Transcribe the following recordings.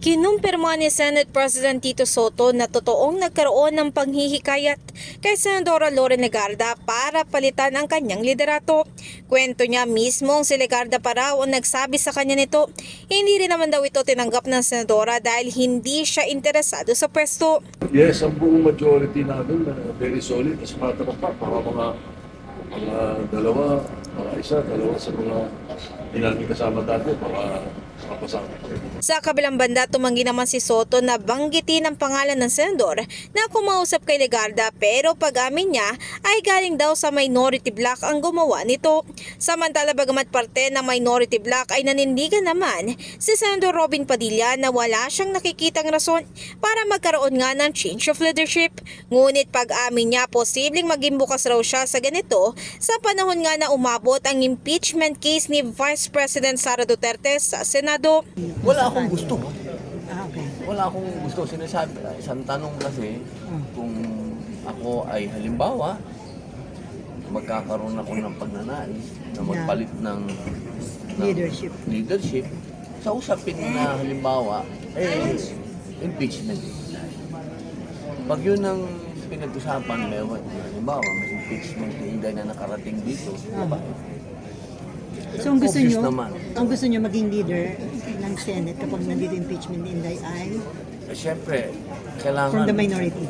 Kinumpirma ni Senate President Tito Soto na totoong nagkaroon ng panghihikayat kay Senadora Loren Legarda para palitan ang kanyang liderato. Kwento niya mismong si Legarda pa raw ang nagsabi sa kanya nito. Hindi rin naman daw ito tinanggap ng senadora dahil hindi siya interesado sa pwesto. Yes, ang buong majority namin very solid. As matter of fact, mga dalawa sa mga inating kasama dati, makapasama. Sa kabilang banda, tumanggi naman si Soto na banggitin ang pangalan ng senador na kumausap kay Legarda pero pag-amin niya ay galing daw sa minority bloc ang gumawa nito. Samantala bagamat parte ng minority bloc ay nanindigan naman si Senador Robin Padilla na wala siyang nakikitang rason para magkaroon nga ng change of leadership. Ngunit pag-amin niya posibleng maging bukas raw siya sa ganito sa panahon nga na umabot ang impeachment case ni Vice President Sara Duterte sa Senado. Wala akong gusto. Okay. Wala akong gusto. Sinasabi, isang tanong kasi, kung ako ay halimbawa, magkakaroon ako ng pagnanais na magpalit ng leadership, sa usapin na halimbawa, impeachment. Pag yun ang pinag-usapan, halimbawa, may impeachment na na nakarating dito, So ang gusto obvious nyo, naman. ang gusto nyo maging leader ng Senate kapag nandito impeachment ni Inday ay Siyempre, kailangan... from the minority.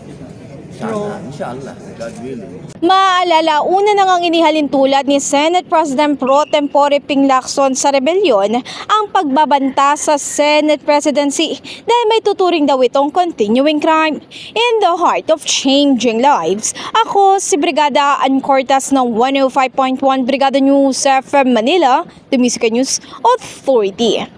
Sana, inshallah, God willing. Maaalala, una na ngang inihalin tulad ni Senate President Pro Tempore Ping Lacson sa rebelyon ang pagbabanta sa Senate presidency dahil may tuturing daw itong continuing crime. In the heart of changing lives, ako si Brigada Ann Cortas ng 105.1 Brigada News FM Manila, the Music News Authority.